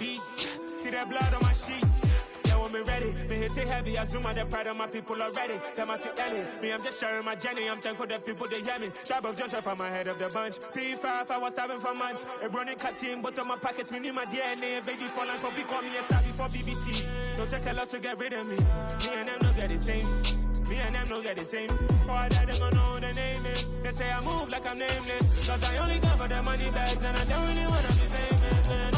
beat. See that blood on my sheets. Me ready, me hit it heavy. I zoom out the pride of my people already. Them I see Ellie. Me, I'm just sharing my journey. I'm thankful that people they hear me. Tribe of Joseph, I'm ahead of the bunch. P5, I was starving for months. A running cuts in, but on my pockets, me need my DNA. Baby for lunch, but call me a star before BBC. Don't take a lot to get rid of me. Me and them don't get the same. Me and them don't get the same. For that, they gon' know who the name is. They say I move like I'm nameless. Cause I only go for the money bags. And I don't really wanna be famous, man.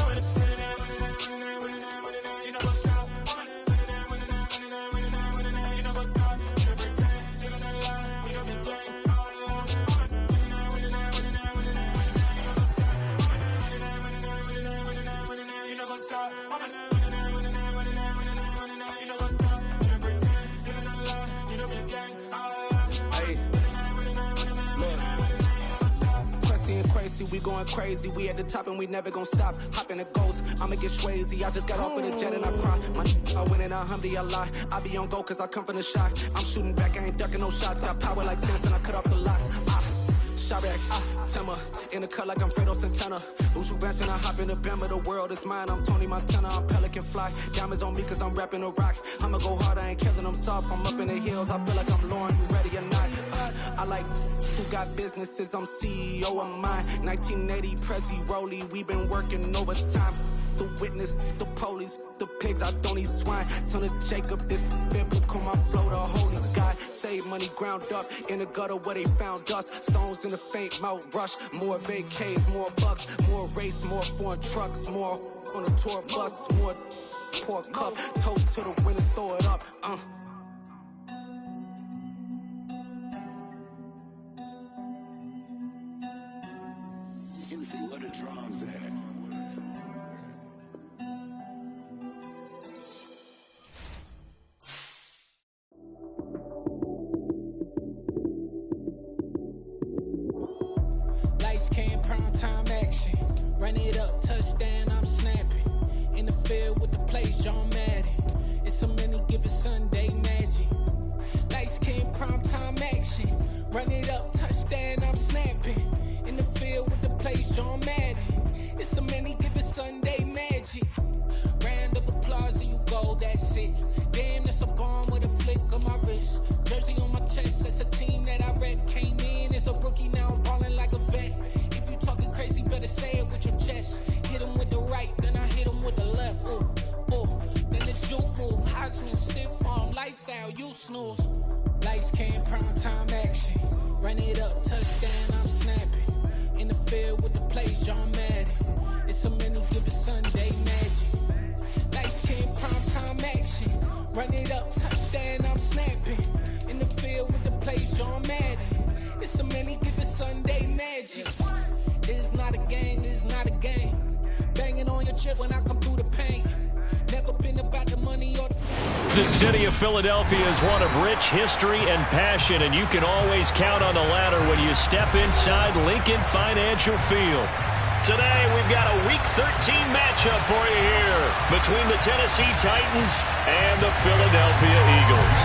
We going crazy, we at the top and we never gon' stop. Hop in a ghost, I'ma get swayzy. I just got off with a jet and I cry. I win in a Humvee, I lie. I be on go cause I come from the shot. I'm shooting back, I ain't ducking no shots. Got power like Samson, I cut off the locks. Shot back, Timmer, in the cut like I'm Fredo Santana. Uju Banton, I hop in the Bama, the world is mine. I'm Tony Montana, I'm Pelican Fly. Diamonds on me cause I'm rapping a rock. I'ma go hard, I ain't killing them soft. I'm up in the hills, I feel like I'm Lauren, you ready or not? I like who got businesses, I'm CEO of mine. 1980 Prezi Rolly, we been working overtime. The witness, the police, the pigs, I don't eat swine. Son of Jacob, this biblical, my flow, the holy God. Save money ground up in the gutter where they found us. Stones in the faint mouth rush. More vacays, more bucks, more race, more foreign trucks, more on a tour bus, more pork cup. Toast to the winners, throw it up. Juicy, where the drums at? Lights came, prime time action. Run it up, touchdown, I'm snapping. In the field with the plays, John Madden. It's a many given Sunday magic. Lights came, prime time action. Run it up, touchdown, I'm snapping. In the field with the plays, John Madden. It's a many given Sunday magic. Round of applause and you go, that's it. Damn, that's a bomb with a flick on my wrist. Jersey on my chest, that's a team that I rep. Came in as a rookie, now I'm ballin' like a vet. If you talking crazy, better say it with your chest. Hit him with the right, then I hit him with the left. Ooh, ooh, then the juke move. Heisman, stiff arm, lights out, you snooze. Lights came, prime time action. Run it up, touchdown, I'm snapping. In the field with the plays, John Madden. It's a many given Sunday magic. Lights came, prime time action. Run it up, touchdown, I'm snapping. In the field with the plays, John Madden. It's a many given Sunday magic. It is not a game, it is not a game. Banging on your chip when I come through the paint. Never been about the money or the The city of Philadelphia is one of rich history and passion, and you can always count on the latter when you step inside Lincoln Financial Field. Today, we've got a Week 13 matchup for you here between the Tennessee Titans and the Philadelphia Eagles.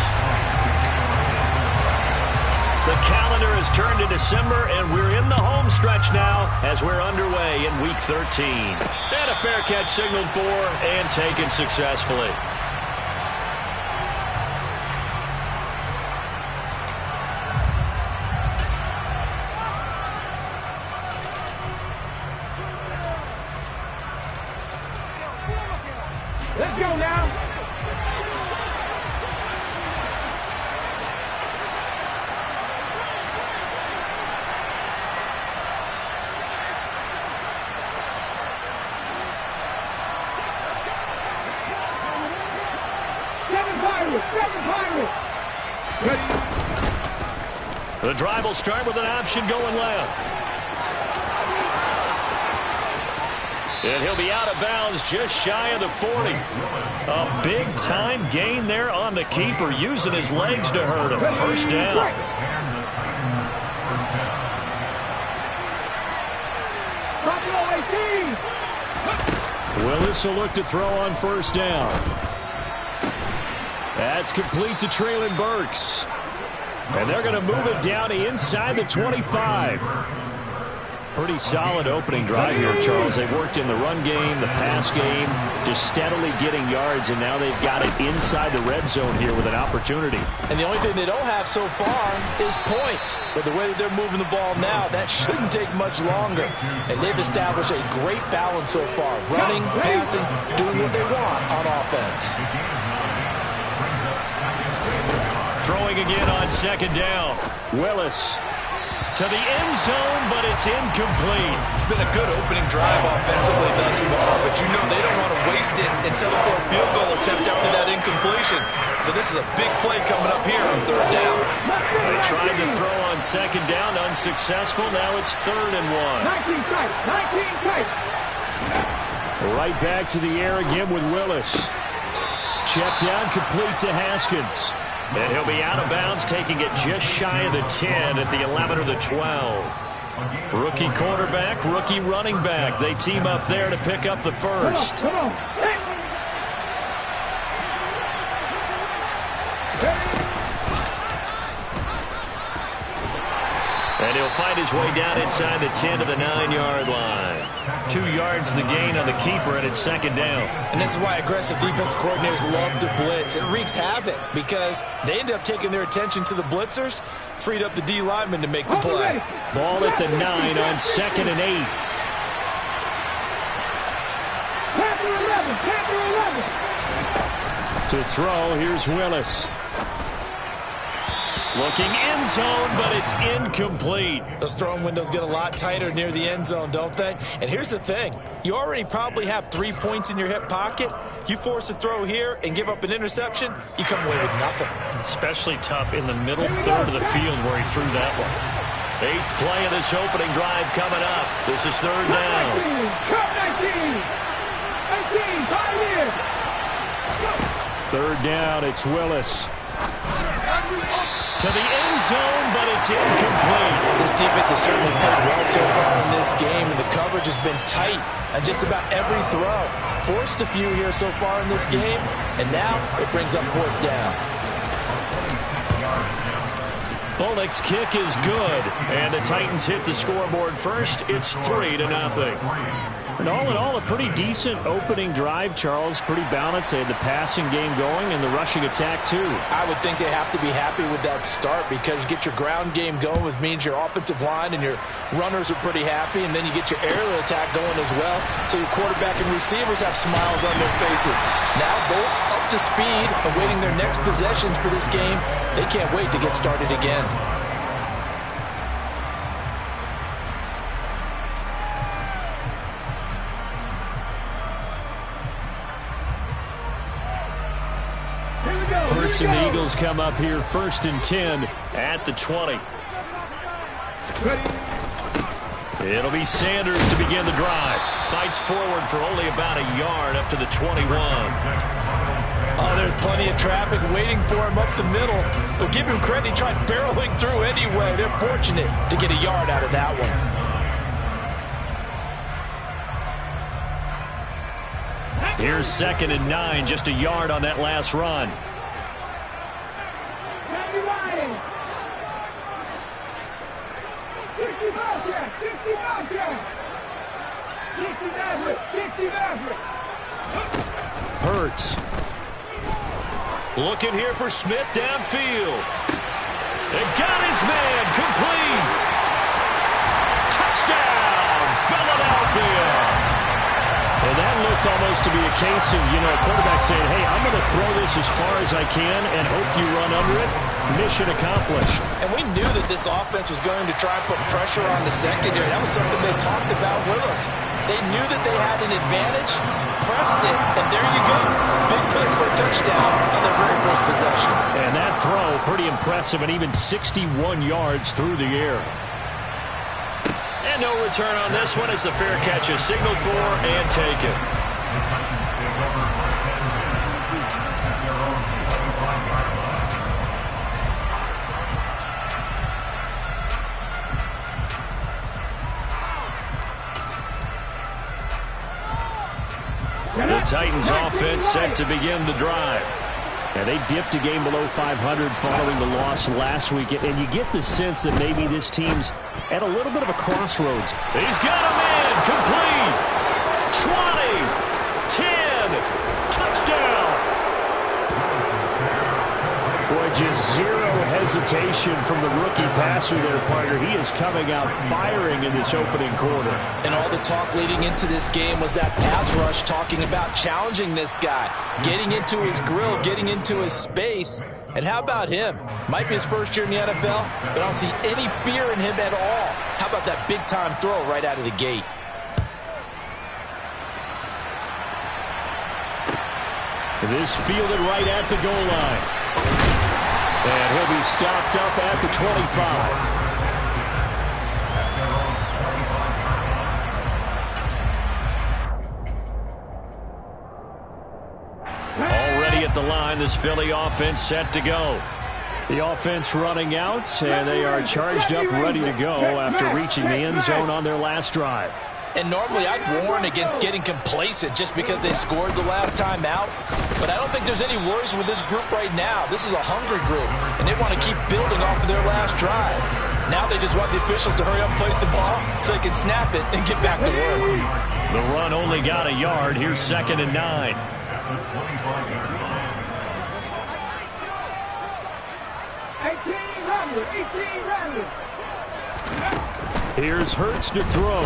The calendar has turned to December, and we're in the home stretch now as we're underway in Week 13. And a fair catch signaled for and taken successfully. Let's go now. The drive will start with an option going left. And he'll be out of bounds just shy of the 40. A big-time gain there on the keeper, using his legs to hurt him. First down. Willis will look to throw on first down. That's complete to Treylon Burks. And they're going to move it down to inside the 25. Pretty solid opening drive here, Charles. They've worked in the run game, the pass game, just steadily getting yards, and now they've got it inside the red zone here with an opportunity. And the only thing they don't have so far is points. But the way that they're moving the ball now, that shouldn't take much longer. And they've established a great balance so far. Running, passing, doing what they want on offense. Throwing again on second down. Willis to the end zone, but it's incomplete. It's been a good opening drive offensively thus far, but you know they don't want to waste it and settle for a field goal attempt after that incompletion. So this is a big play coming up here on third down. They tried to throw on second down, unsuccessful. Now it's 3rd and 1. Right back to the air again with Willis. Check down, complete to Haskins. And he'll be out of bounds, taking it just shy of the 10 at the 11 or the 12. Rookie quarterback, rookie running back. They team up there to pick up the first. Come on. And he'll find his way down inside the 10 to the 9-yard line. 2 yards the gain on the keeper, and it's second down. And this is why aggressive defense coordinators love to blitz. It wreaks havoc because they end up taking their attention to the blitzers, freed up the D lineman to make the play. Ball at the 9 on 2nd and 8. To throw, here's Willis. Looking end zone, but it's incomplete. Those throwing windows get a lot tighter near the end zone, don't they? And here's the thing. You already probably have 3 points in your hip pocket. You force a throw here and give up an interception, you come away with nothing. Especially tough in the middle third of the field where he threw that one. 8th play of this opening drive coming up. This is 3rd down. 3rd down, it's Willis. To the end zone, but it's incomplete. This defense has certainly played well so far in this game, and the coverage has been tight on just about every throw. Forced a few here so far in this game, and now it brings up 4th down. Bullock's kick is good, and the Titans hit the scoreboard first. It's 3-0. And all in all, a pretty decent opening drive, Charles. Pretty balanced. They had the passing game going and the rushing attack, too. I would think they have to be happy with that start because you get your ground game going, which means your offensive line and your runners are pretty happy, and then you get your aerial attack going as well. So your quarterback and receivers have smiles on their faces. Now both up to speed, awaiting their next possessions for this game. They can't wait to get started again. Hurts and the Eagles come up here 1st and 10 at the 20. It'll be Sanders to begin the drive. Fights forward for only about a yard up to the 21. Oh, there's plenty of traffic waiting for him up the middle. But give him credit, he tried barreling through anyway. They're fortunate to get a yard out of that one. Here's 2nd and 9, just a yard on that last run. Hurts. Looking here for Smith downfield. They got his man, complete. Touchdown, Philadelphia. And that looked almost to be a case of, a quarterback saying, hey, I'm going to throw this as far as I can and hope you run under it. Mission accomplished. And we knew that this offense was going to try and put pressure on the secondary. That was something they talked about with us. They knew that they had an advantage, pressed it, and there you go. Big play for a touchdown on their very first possession. And that throw, pretty impressive, and even 61 yards through the air. And no return on this one as the fair catch is signaled for and taken. The Titans offense set to begin the drive. And they dipped a game below 500 following the loss last week. And you get the sense that maybe this team's at a little bit of a crossroads. He's got him in. Complete. 20. 10. Touchdown. Boy, just zero hesitation from the rookie passer there, partner. He is coming out firing in this opening quarter. And all the talk leading into this game was that pass rush, talking about challenging this guy, getting into his grill, getting into his space. And how about him? Might be his first year in the NFL, but I don't see any fear in him at all. How about that big-time throw right out of the gate? This fielded right at the goal line. And he'll be stopped up at the 25. Already at the line, this Philly offense set to go. The offense running out, and they are charged up, ready to go after reaching the end zone on their last drive. And normally I'd warn against getting complacent just because they scored the last time out. But I don't think there's any worries with this group right now. This is a hungry group, and they want to keep building off of their last drive. Now they just want the officials to hurry up and place the ball so they can snap it and get back to work. The run only got a yard. Here's 2nd and 9. Here's Hurts to throw.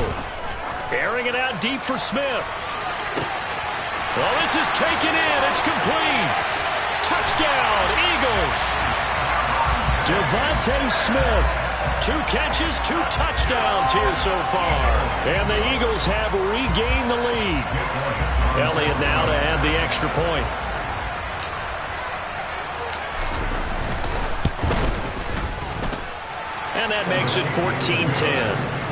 Airing it out deep for Smith. Well, this is taken in. It's complete. Touchdown, Eagles. Devontae Smith. 2 catches, 2 touchdowns here so far. And the Eagles have regained the lead. Elliott now to add the extra point. And that makes it 14-10.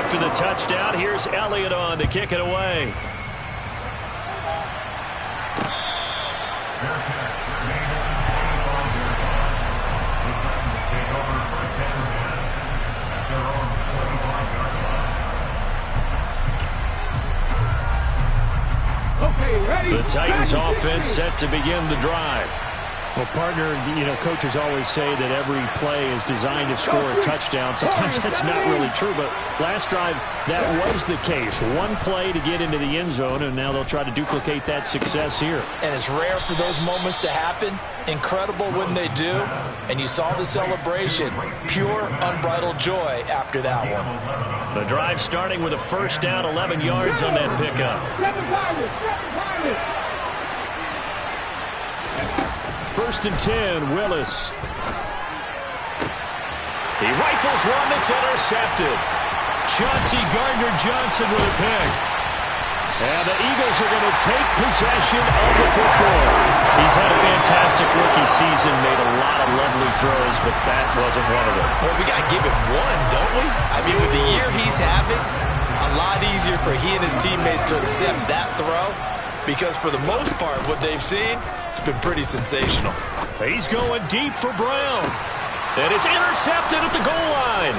After the touchdown, here's Elliott on to kick it away. The Titans offense set to begin the drive. Well, partner, coaches always say that every play is designed to score a touchdown. Sometimes that's not really true, but last drive, that was the case. One play to get into the end zone, and now they'll try to duplicate that success here. And it's rare for those moments to happen. Incredible when they do. And you saw the celebration. Pure, unbridled joy after that one. The drive starting with a first down, 11 yards on that pickup. First and 10, Willis. He rifles one that's intercepted. Chauncey Gardner-Johnson with a pick. And the Eagles are going to take possession of the football. He's had a fantastic rookie season, made a lot of lovely throws, but that wasn't one of them. Well, we got to give him one, don't we? I mean, with the year he's having, a lot easier for he and his teammates to accept that throw, because for the most part, what they've seen, it's been pretty sensational. He's going deep for Brown. And it's intercepted at the goal line.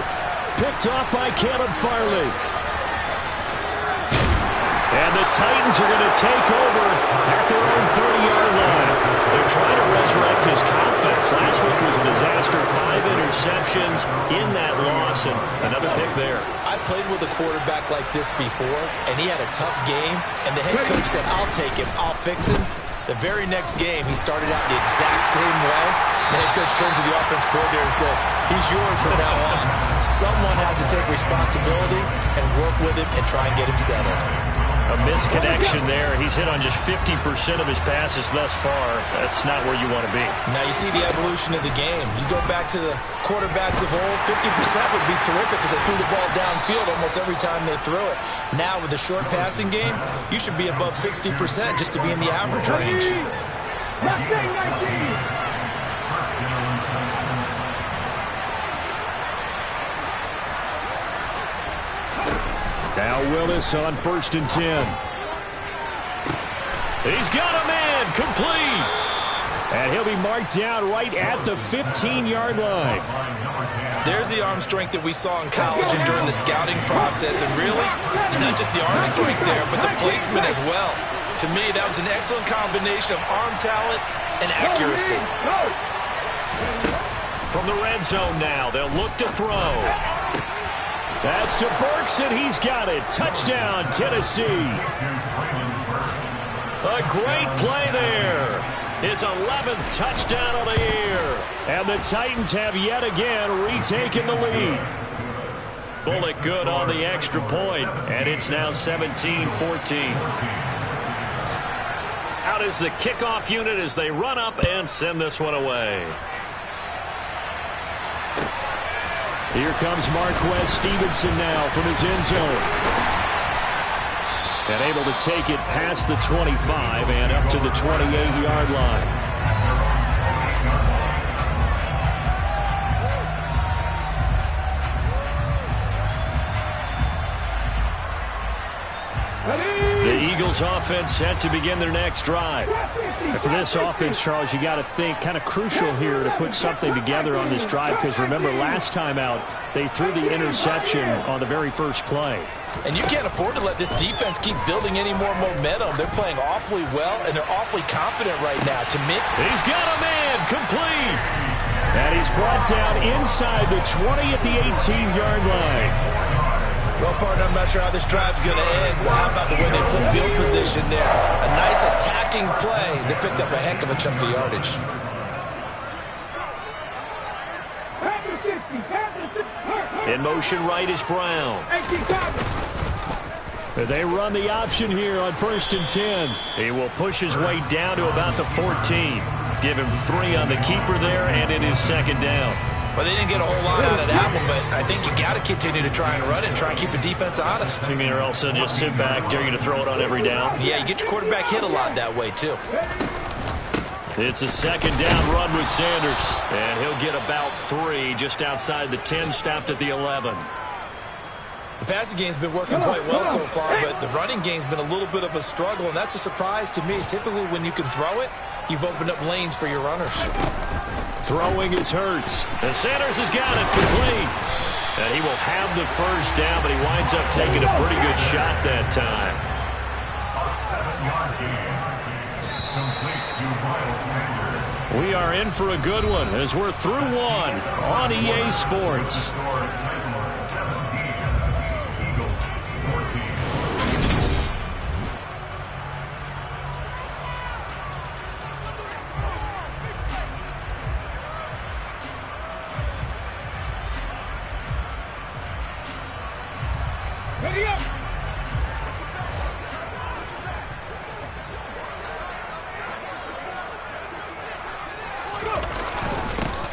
Picked off by Caleb Farley. And the Titans are going to take over at their own 30-yard line. They're trying to resurrect his confidence. Last week was a disaster. 5 interceptions in that loss, and another pick there. I played with a quarterback like this before, and he had a tough game, and the head coach said, I'll take him, I'll fix him. The very next game, he started out the exact same way. The head coach turned to the offense coordinator and said, he's yours from now on. Someone has to take responsibility and work with him and try and get him settled. A misconnection there. He's hit on just 50% of his passes thus far. That's not where you want to be. Now you see the evolution of the game. You go back to the quarterbacks of old, 50% would be terrific because they threw the ball downfield almost every time they threw it. Now with the short passing game, you should be above 60% just to be in the average range. Now Willis on 1st and 10. He's got a man complete. And he'll be marked down right at the 15-yard line. There's the arm strength that we saw in college and during the scouting process. And really, it's not just the arm strength there, but the placement as well. To me, that was an excellent combination of arm talent and accuracy. From the red zone now, they'll look to throw. That's to Burks, and he's got it. Touchdown, Tennessee. A great play there. His 11th touchdown of the year. And the Titans have yet again retaken the lead. Bullock good on the extra point, and it's now 17-14. Out is the kickoff unit as they run up and send this one away. Here comes Marquez Stevenson now from his end zone. And able to take it past the 25 and up to the 28-yard line. The Eagles offense set to begin their next drive. And for this offense, Charles, you got to think kind of crucial here to put something together on this drive, because remember last time out they threw the interception on the very first play. And you can't afford to let this defense keep building any more momentum. They're playing awfully well, and they're awfully confident right now. To me, he's got a man complete. And he's brought down inside the 20 at the 18-yard line. Well, partner, I'm not sure how this drive's going to end. Well, how about the way they flip field position there? A nice attacking play. They picked up a heck of a chunk of yardage. In motion right is Brown. They run the option here on 1st and 10. He will push his way down to about the 14. Give him 3 on the keeper there, and it is 2nd down. Well, they didn't get a whole lot out of that one, but I think you got to continue to try and run it and try and keep the defense honest. You mean, or else they'll just sit back, dare you to throw it on every down? Yeah, you get your quarterback hit a lot that way, too. It's a 2nd down run with Sanders, and he'll get about 3 just outside the 10, stopped at the 11. The passing game's been working quite well so far, but the running game's been a little bit of a struggle, and that's a surprise to me. Typically, when you can throw it, you've opened up lanes for your runners. Throwing is Hurts. And Sanders has got it complete. And he will have the 1st down, but he winds up taking a pretty good shot that time. We are in for a good one as we're through one on EA Sports.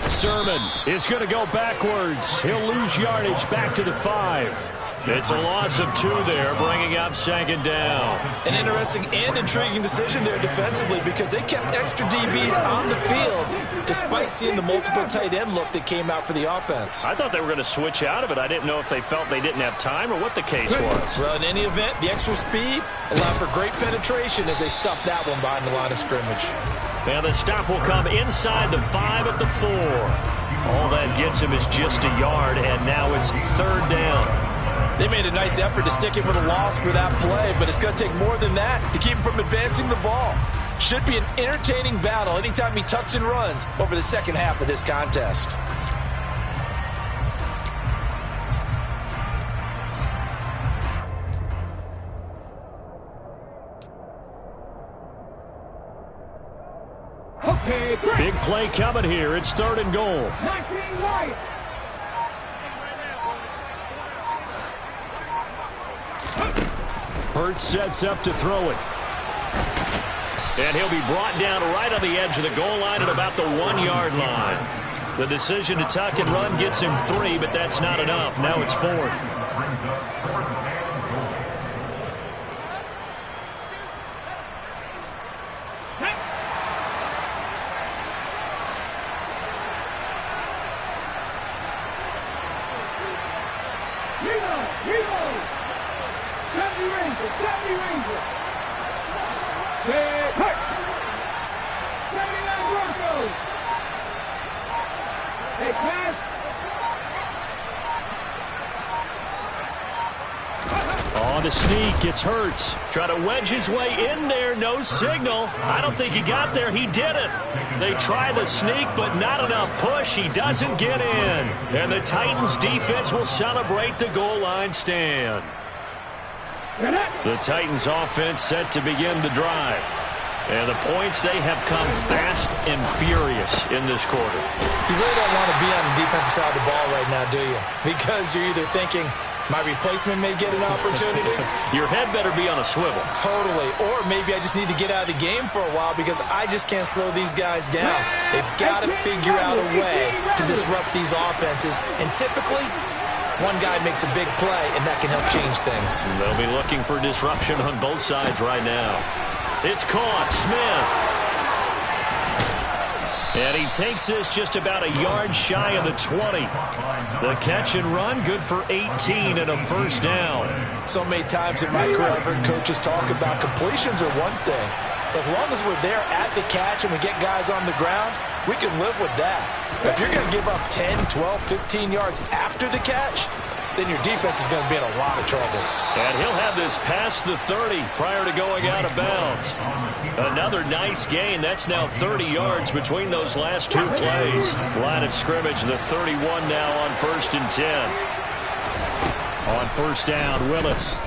Sermon is going to go backwards. He'll lose yardage back to the 5. It's a loss of 2 there, bringing up 2nd down. An interesting and intriguing decision there defensively, because they kept extra DBs on the field despite seeing the multiple tight end look that came out for the offense. I thought they were going to switch out of it. I didn't know if they felt they didn't have time or what the case was. Well, in any event, the extra speed allowed for great penetration as they stuffed that one behind the line of scrimmage. Now the stop will come inside the 5 at the 4. All that gets him is just a yard, and now it's 3rd down. They made a nice effort to stick him with a loss for that play, but it's going to take more than that to keep him from advancing the ball. Should be an entertaining battle anytime he tucks and runs over the second half of this contest. Big play coming here. It's 3rd and goal. Hurts sets up to throw it. And he'll be brought down right on the edge of the goal line at about the 1-yard line. The decision to tuck and run gets him 3, but that's not enough. Now it's 4th. On the sneak, it's Hurts. Trying to wedge his way in there, no signal. I don't think he got there, he didn't. They try the sneak, but not enough push. He doesn't get in. And the Titans defense will celebrate the goal line stand. The Titans offense set to begin the drive. And the points, they have come fast and furious in this quarter. You really don't want to be on the defensive side of the ball right now, do you? Because you're either thinking, my replacement may get an opportunity. Your head better be on a swivel. Totally. Or maybe I just need to get out of the game for a while because I just can't slow these guys down. They've got to figure out a way to disrupt these offenses. And typically, one guy makes a big play, and that can help change things. They'll be looking for disruption on both sides right now. It's caught. Smith. And he takes this just about a yard shy of the 20. The catch and run, good for 18 and a first down. So many times in my career, I've heard coaches talk about completions are one thing. As long as we're there at the catch and we get guys on the ground, we can live with that. But if you're going to give up 10, 12, 15 yards after the catch, then your defense is going to be in a lot of trouble. And he'll have this past the 30 prior to going out of bounds. Another nice gain. That's now 30 yards between those last two plays. Line of scrimmage, the 31 now on 1st and 10. On first down, Willis.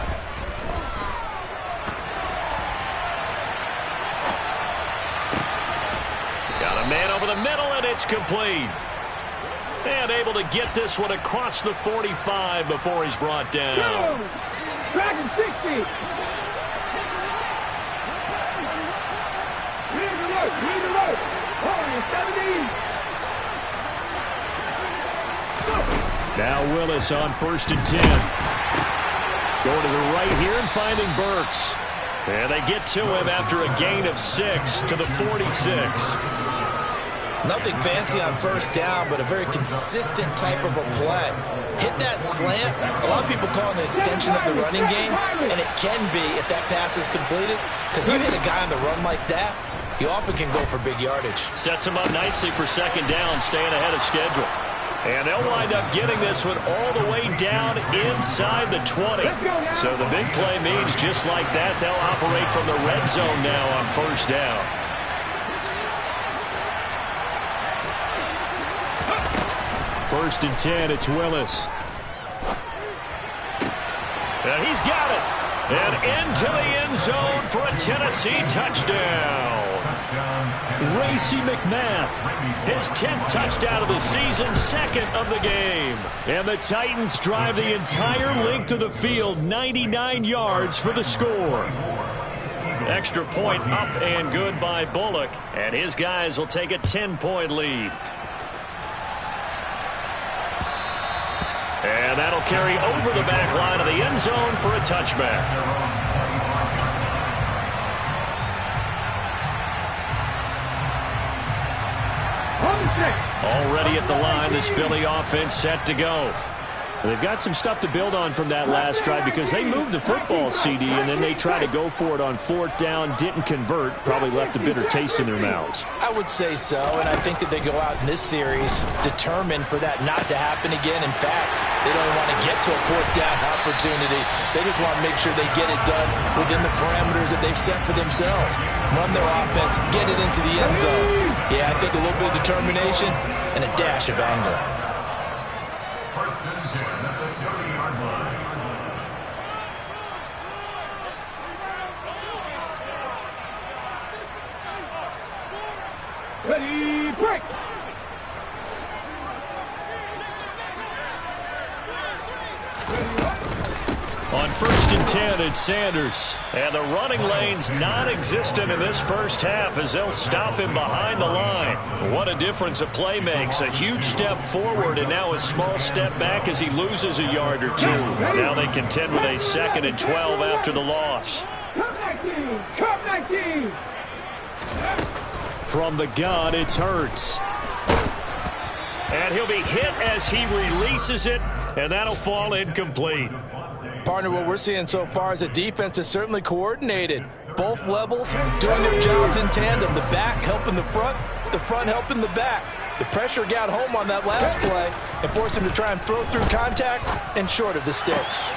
Got a man over the middle, and it's complete. And able to get this one across the 45 before he's brought down. Dragon 60. Lead alert. 17. Now Willis on 1st and 10. Going to the right here and finding Burks. And they get to him after a gain of 6 to the 46. Nothing fancy on first down, but a very consistent type of a play. Hit that slant. A lot of people call it an extension of the running game, and it can be if that pass is completed, because you hit a guy on the run like that, you often can go for big yardage. Sets him up nicely for second down, staying ahead of schedule. And they'll wind up getting this one all the way down inside the 20. So the big play means just like that, they'll operate from the red zone now on first down. First and 10, it's Willis. And he's got it. And into the end zone for a Tennessee touchdown. Racy McMath, his 10th touchdown of the season, 2nd of the game. And the Titans drive the entire length of the field, 99 yards for the score. Extra point up and good by Bullock. And his guys will take a 10-point lead. And that'll carry over the back line of the end zone for a touchback. Already at the line, this Philly offense set to go. They've got some stuff to build on from that last drive because they moved the football, CD, and then they tried to go for it on 4th down, didn't convert, probably left a bitter taste in their mouths. I would say so, and I think that they go out in this series determined for that not to happen again. In fact, they don't want to get to a 4th down opportunity. They just want to make sure they get it done within the parameters that they've set for themselves. Run their offense, get it into the end zone. Yeah, I think a little bit of determination and a dash of anger. Ready, break. On 1st and 10, it's Sanders. And the running lane's non-existent in this first half as they'll stop him behind the line. What a difference a play makes. A huge step forward and now a small step back as he loses a yard or two. Now they contend with a 2nd and 12 after the loss. Come 19. From the gun, it's Hurts. And he'll be hit as he releases it, and that'll fall incomplete. Partner, what we're seeing so far is a defense is certainly coordinated. Both levels doing their jobs in tandem. The back helping the front helping the back. The pressure got home on that last play and forced him to try and throw through contact and short of the sticks.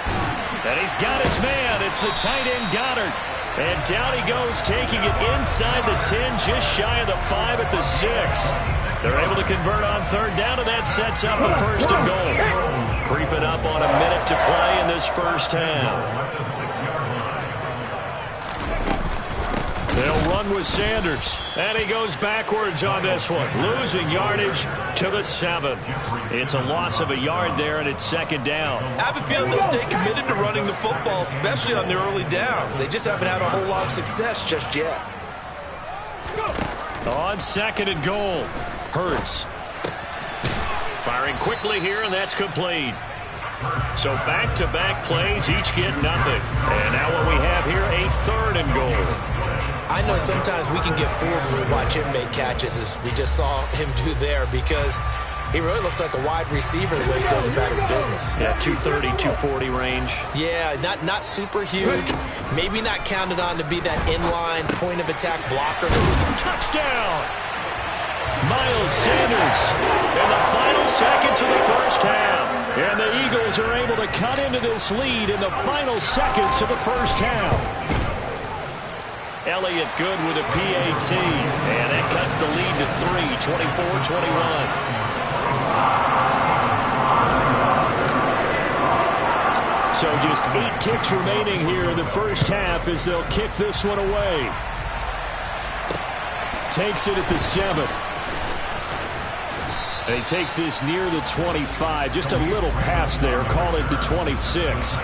And he's got his man. It's the tight end Goddard. And down he goes, taking it inside the 10, just shy of the 5 at the 6. They're able to convert on third down, and that sets up a first and goal. Creeping up on a minute to play in this first half. They'll run with Sanders, and he goes backwards on this one, losing yardage to the 7. It's a loss of a yard there, and it's second down. I have a feeling they'll stay committed to running the football, especially on the early downs. They just haven't had a whole lot of success just yet. On second and goal, Hurts. Firing quickly here, and that's complete. So back-to-back plays, each get nothing. And now what we have here, a third and goal. I know sometimes we can get fooled when we watch him make catches, as we just saw him do there, because he really looks like a wide receiver the way he goes about his business. Yeah, 230, 240 range. Yeah, not super huge. Maybe not counted on to be that inline point-of-attack blocker. Touchdown! Miles Sanders in the final seconds of the first half. And the Eagles are able to cut into this lead in the final seconds of the first half. Elliott good with a PAT. And that cuts the lead to 3, 24-21. So just 8 ticks remaining here in the first half as they'll kick this one away. Takes it at the 7. And he takes this near the 25. Just a little pass there. Call it the 26.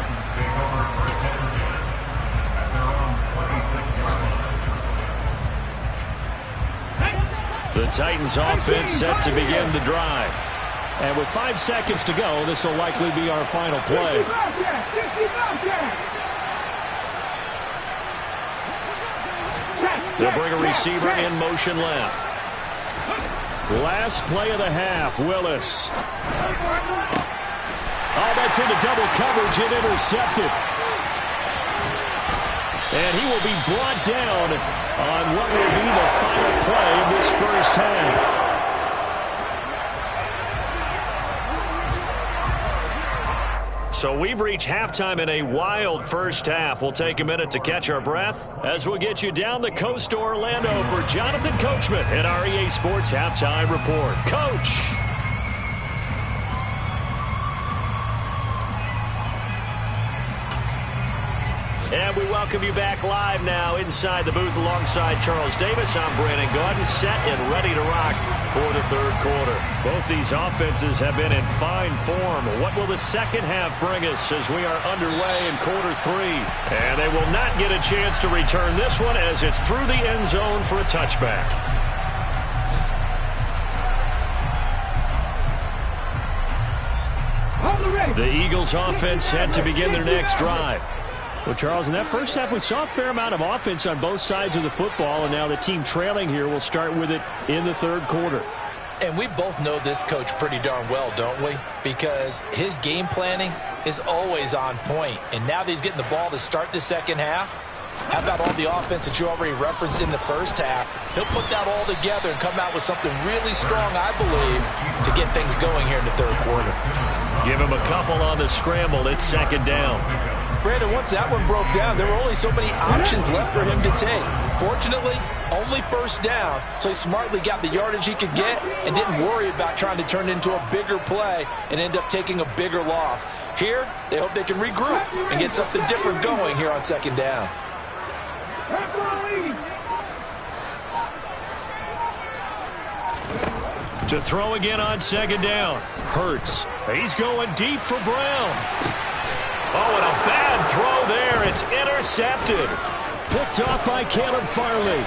The Titans offense set to begin the drive. And with 5 seconds to go, this will likely be our final play. They'll bring a receiver in motion left. Last play of the half, Willis. Oh, that's into double coverage and intercepted. And he will be brought down on what will be the final play of this first half. So we've reached halftime in a wild first half. We'll take a minute to catch our breath as we'll get you down the coast to Orlando for Jonathan Coachman at our EA Sports Halftime Report. Coach! And we welcome you back live now inside the booth alongside Charles Davis. I'm Brandon Gaudin, set and ready to rock for the third quarter. Both these offenses have been in fine form. What will the second half bring us as we are underway in quarter 3? And they will not get a chance to return this one as it's through the end zone for a touchback. The Eagles offense set to begin their next drive. Well, Charles, in that first half, we saw a fair amount of offense on both sides of the football, and now the team trailing here will start with it in the third quarter. And we both know this coach pretty darn well, don't we? Because his game planning is always on point. And now that he's getting the ball to start the second half, how about all the offense that you already referenced in the first half? He'll put that all together and come out with something really strong, I believe, to get things going here in the third quarter. Give him a couple on the scramble. It's second down. Brandon, once that one broke down, there were only so many options left for him to take. Fortunately, only first down, so he smartly got the yardage he could get and didn't worry about trying to turn it into a bigger play and end up taking a bigger loss. Here, they hope they can regroup and get something different going here on second down. To throw again on second down. Hurts. He's going deep for Brown. Oh, and a bad throw there. It's intercepted. Picked off by Caleb Farley.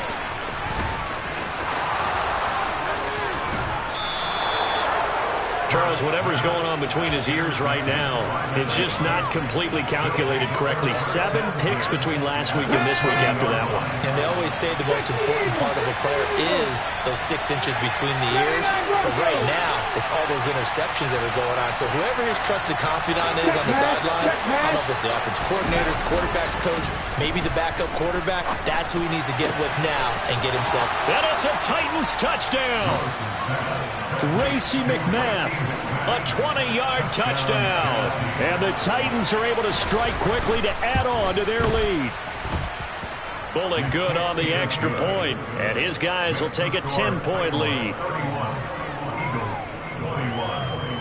Charles, whatever's going on between his ears right now, it's just not completely calculated correctly. 7 picks between last week and this week after that one. And they always say the most important part of a player is those 6 inches between the ears. But right now, it's all those interceptions that are going on. So whoever his trusted confidant is on the sidelines, I don't know if it's the offensive coordinator, quarterback's coach, maybe the backup quarterback, that's who he needs to get with now and get himself. And it's a Titans touchdown. Racey McMath A 20-yard touchdown. And the Titans are able to strike quickly to add on to their lead. Bullock good on the extra point, and his guys will take a 10-point lead.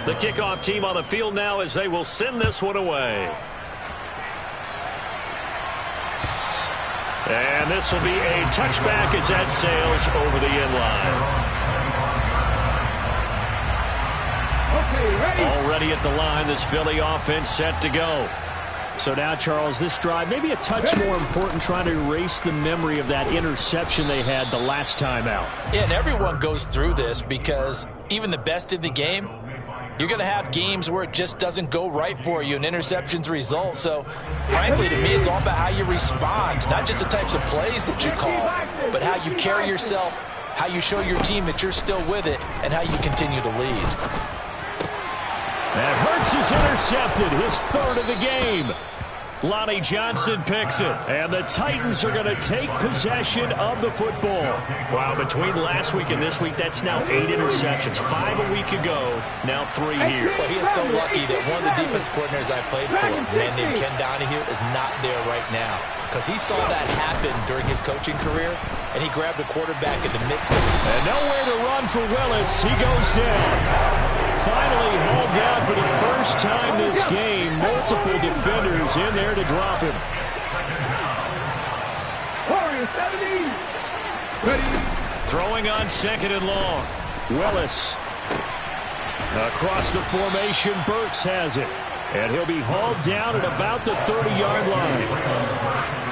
The kickoff team on the field now as they will send this one away. And this will be a touchback as that sails over the end line. Already at the line, this Philly offense set to go. So now, Charles, this drive maybe a touch more important, trying to erase the memory of that interception they had the last time out. Yeah, and everyone goes through this because even the best in the game, you're going to have games where it just doesn't go right for you and interceptions result. So, frankly, to me, it's all about how you respond, not just the types of plays that you call, but how you carry yourself, how you show your team that you're still with it, and how you continue to lead. And Hurts is intercepted, his third of the game. Lonnie Johnson picks it, and the Titans are going to take possession of the football. Wow, between last week and this week, that's now 8 interceptions. 5 a week ago, now 3 here. Well, he is so lucky that one of the defense coordinators I played for, a man named Ken Donahue, is not there right now. Because he saw that happen during his coaching career, and he grabbed the quarterback in the midst of it. And nowhere to run for Willis. He goes down. Finally hauled down for the first time this game. Multiple defenders in there to drop him. Throwing on 2nd and long. Willis. Across the formation, Burks has it. And he'll be hauled down at about the 30-yard line.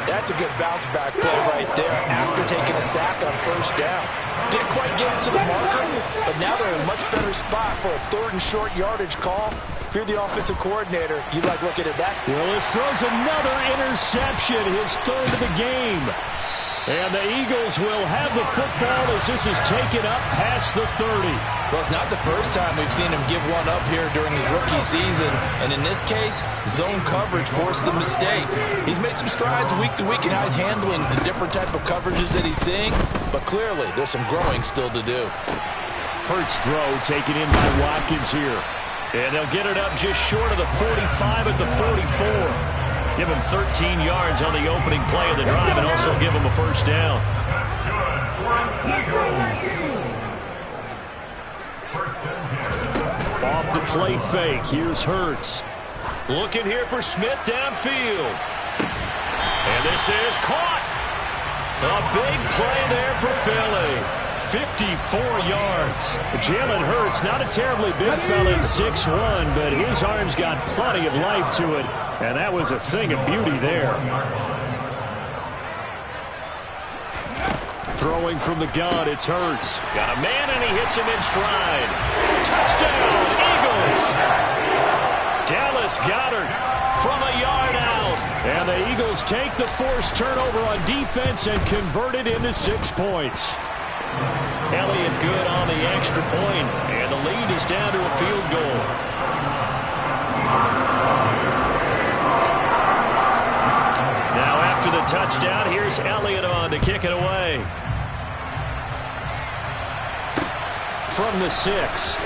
That's a good bounce-back play right there after taking a sack on 1st down. Didn't quite get it to the marker, but now they're in a much better spot for a 3rd and short yardage call. If you're the offensive coordinator, you'd like looking at that. Willis throws another interception, his 3rd of the game. And the Eagles will have the football as this is taken up past the 30. Well, it's not the first time we've seen him give one up here during his rookie season. And in this case, zone coverage forced the mistake. He's made some strides week to week in how he's handling the different type of coverages that he's seeing. But clearly, there's some growing still to do. Hurts throw taken in by Watkins here. And they'll get it up just short of the 45 at the 44. Give him 13 yards on the opening play of the drive and also give him a 1st down. Off the play fake, here's Hurts. Looking here for Smith downfield. And this is caught. A big play there for Philly. 54 yards. Jalen Hurts, not a terribly big fella at 6'1", but his arms got plenty of life to it, and that was a thing of beauty there. Throwing from the gun, it's Hurts. Got a man, and he hits him in stride. Touchdown, Eagles! Dallas Goedert from a yard out. And the Eagles take the forced turnover on defense and convert it into 6 points. Elliott good on the extra point, and the lead is down to a field goal. Now after the touchdown, here's Elliott on to kick it away. From the 6.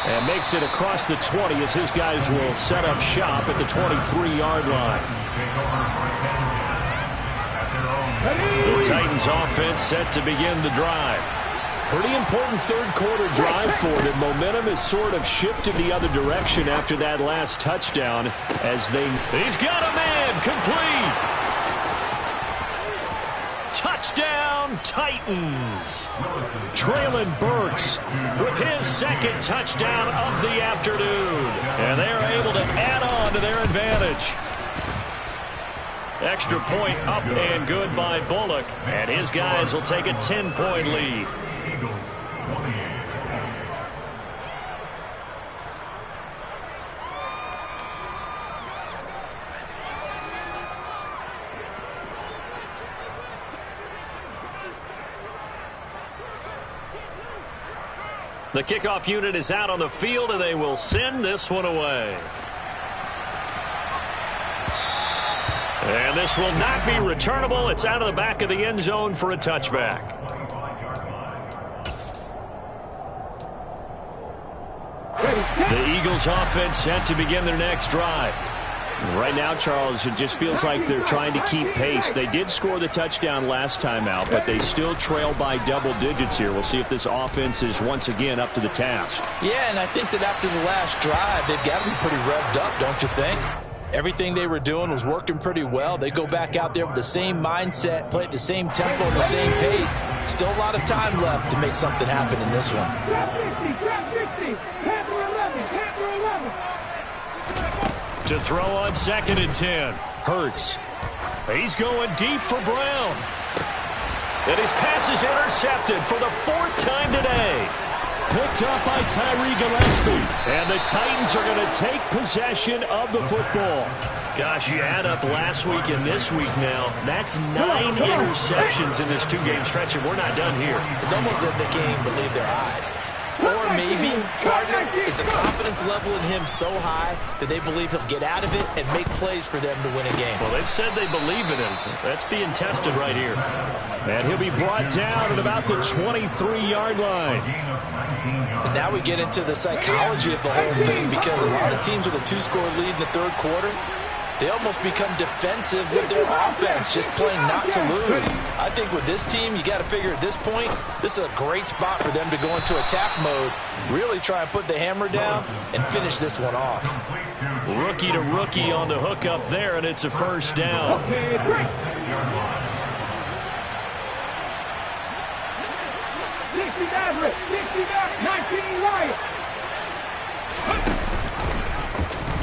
And makes it across the 20 as his guys will set up shop at the 23-yard line. The Titans offense set to begin the drive. Pretty important 3rd quarter drive for them. Momentum has sort of shifted the other direction after that last touchdown as they... He's got a man complete. Touchdown Titans. Traylon Burks with his 2nd touchdown of the afternoon. And they're able to add on to their advantage. Extra point up and good by Bullock. And his guys will take a 10-point lead. The kickoff unit is out on the field, and they will send this one away. And this will not be returnable. It's out of the back of the end zone for a touchback. Eagles offense set to begin their next drive. Right now, Charles, it just feels like they're trying to keep pace. They did score the touchdown last time out, but they still trail by double digits here. We'll see if this offense is once again up to the task. Yeah, and I think that after the last drive, they've got to be pretty revved up, don't you think? Everything they were doing was working pretty well. They go back out there with the same mindset, play at the same tempo and the same pace. Still a lot of time left to make something happen in this one. Grab 50, Panther 11, Panther 11. To throw on 2nd and 10. Hurts. He's going deep for Brown. And his pass is intercepted for the 4th time today. Picked up by Tyree Gillespie. And the Titans are going to take possession of the football. Gosh, you add up last week and this week now. That's 9 interceptions in this 2-game stretch, and we're not done here. It's almost as if they can't even believe their eyes. Or maybe, partner, is the confidence level in him so high that they believe he'll get out of it and make plays for them to win a game. Well, they've said they believe in him. That's being tested right here. And he'll be brought down at about the 23-yard line. And now we get into the psychology of the whole thing, because a lot of teams with a 2-score lead in the 3rd quarter, they almost become defensive with their offense, just playing not to lose. I think with this team, you got to figure at this point, this is a great spot for them to go into attack mode, really try and put the hammer down and finish this one off. Rookie to rookie on the hook up there, and it's a 1st down. 19 Lions.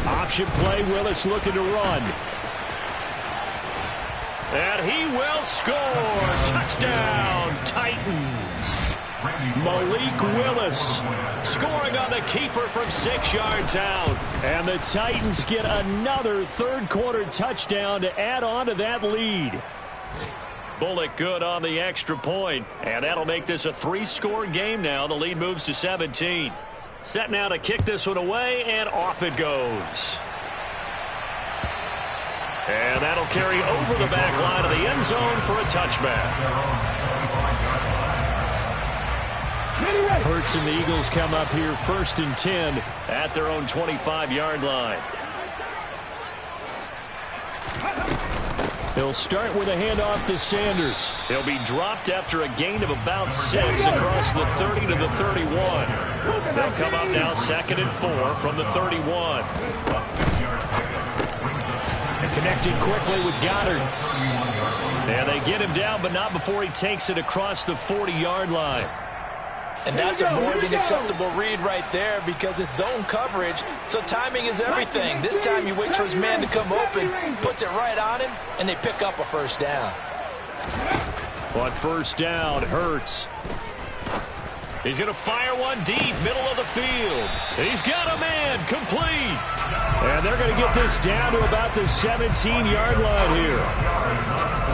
Option play, Willis looking to run. And he will score. Touchdown, Titans. Malik Willis scoring on the keeper from 6 yards out. And the Titans get another 3rd quarter touchdown to add on to that lead. Bullock good on the extra point. And that'll make this a 3-score game now. The lead moves to 17. Set now to kick this one away, and off it goes. And that'll carry over the back line of the end zone for a touchback. Hurts and the Eagles come up here 1st and 10 at their own 25-yard line. He'll start with a handoff to Sanders. He'll be dropped after a gain of about 6 across the 30 to the 31. They'll come up now 2nd and 4 from the 31. And connected quickly with Goddard. And they get him down, but not before he takes it across the 40-yard line. And that's a more than acceptable read right there, because it's zone coverage, so timing is everything. This time he waits for his man to come open, puts it right on him, and they pick up a 1st down. On 1st down, Hurts. He's going to fire one deep, middle of the field. He's got a man, complete. And they're going to get this down to about the 17-yard line here.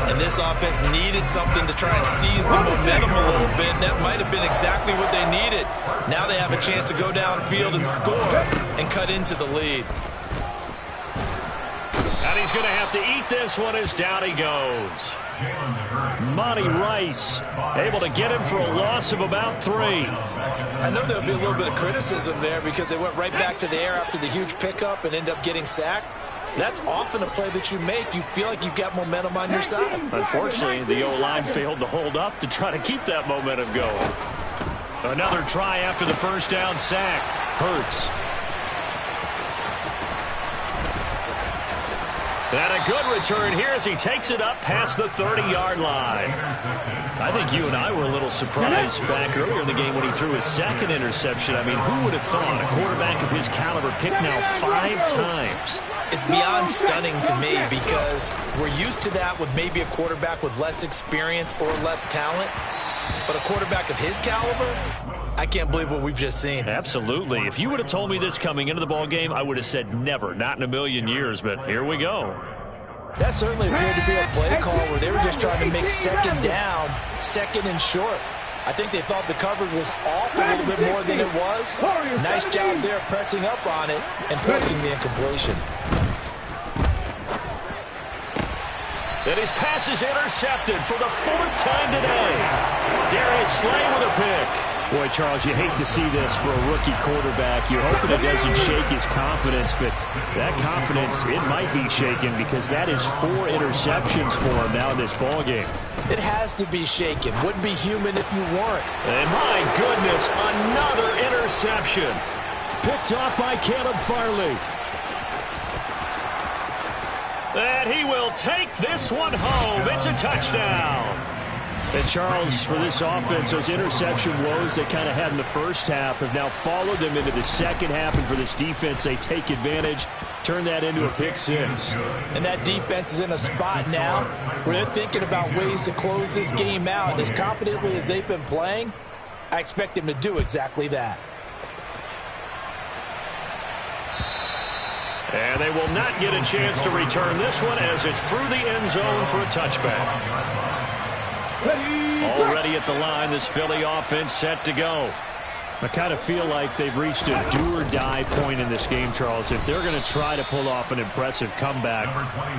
And this offense needed something to try and seize the momentum a little bit. That might have been exactly what they needed. Now they have a chance to go downfield and score and cut into the lead. And he's going to have to eat this one as down he goes. Monty Rice able to get him for a loss of about 3. I know there'll be a little bit of criticism there because they went right back to the air after the huge pickup and end up getting sacked. That's often a play that you make. You feel like you've got momentum on your side. Unfortunately, the O-line failed to hold up to try to keep that momentum going. Another try after the 1st down sack. Hurts. And a good return here as he takes it up past the 30-yard line. I think you and I were a little surprised back earlier in the game when he threw his 2nd interception. I mean, who would have thought a quarterback of his caliber picked now 5 times? It's beyond stunning to me because we're used to that with maybe a quarterback with less experience or less talent. But a quarterback of his caliber, I can't believe what we've just seen. Absolutely. If you would have told me this coming into the ball game, I would have said never, not in a million years, but here we go. That certainly appeared to be a play call where they were just trying to make 2nd down, 2nd and short. I think they thought the coverage was off a little bit more than it was. Nice job there pressing up on it and forcing the incompletion. And his pass is intercepted for the 4th time today. Darius Slay with a pick. Boy, Charles, you hate to see this for a rookie quarterback. You're hoping it doesn't shake his confidence, but that confidence, it might be shaken because that is 4 interceptions for him now in this ballgame. It has to be shaken. Wouldn't be human if you weren't. And my goodness, another interception. Picked off by Caleb Farley. And he will take this one home. It's a touchdown. And Charles, for this offense, those interception woes they kind of had in the first half have now followed them into the second half. And for this defense, they take advantage, turn that into a pick 6. And that defense is in a spot now where they're thinking about ways to close this game out. As confidently as they've been playing, I expect them to do exactly that. And they will not get a chance to return this one as it's through the end zone for a touchback. Already at the line, this Philly offense set to go. I kind of feel like they've reached a do-or-die point in this game, Charles. If they're going to try to pull off an impressive comeback,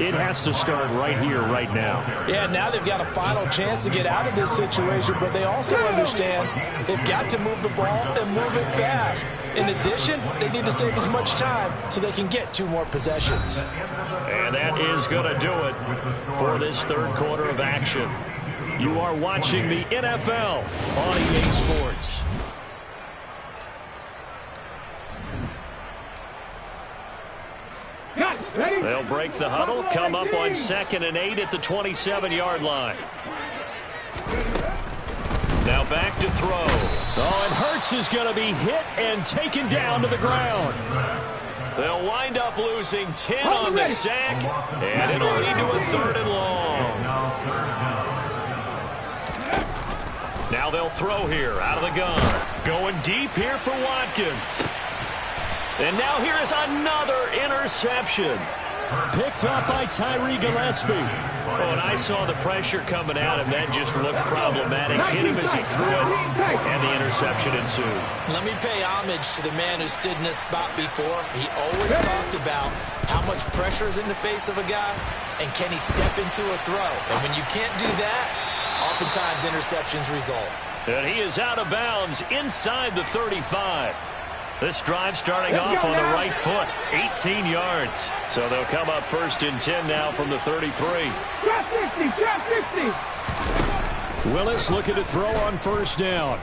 it has to start right here, right now. Yeah, now they've got a final chance to get out of this situation, but they also understand they've got to move the ball and move it fast. In addition, they need to save as much time so they can get 2 more possessions. And that is going to do it for this third quarter of action. You are watching the NFL on EA Sports. They'll break the huddle, come up on 2nd and 8 at the 27-yard line. Now back to throw. Oh, and Hurts is going to be hit and taken down to the ground. They'll wind up losing 10 on the sack, and it'll lead to a 3rd and long. Now they'll throw here out of the gun. Going deep here for Watkins. And now here is another interception. Picked up by Tyree Gillespie. Oh, and I saw the pressure coming at him. That just looked problematic. Hit him as he threw it, and the interception ensued. Let me pay homage to the man who stood in this spot before. He always talked about how much pressure is in the face of a guy, and can he step into a throw. And when you can't do that, oftentimes interceptions result. And he is out of bounds inside the 35. This drive starting off on the right foot, 18 yards. So they'll come up 1st and 10 now from the 33. Drop 50, drop 50. Willis looking to throw on 1st down.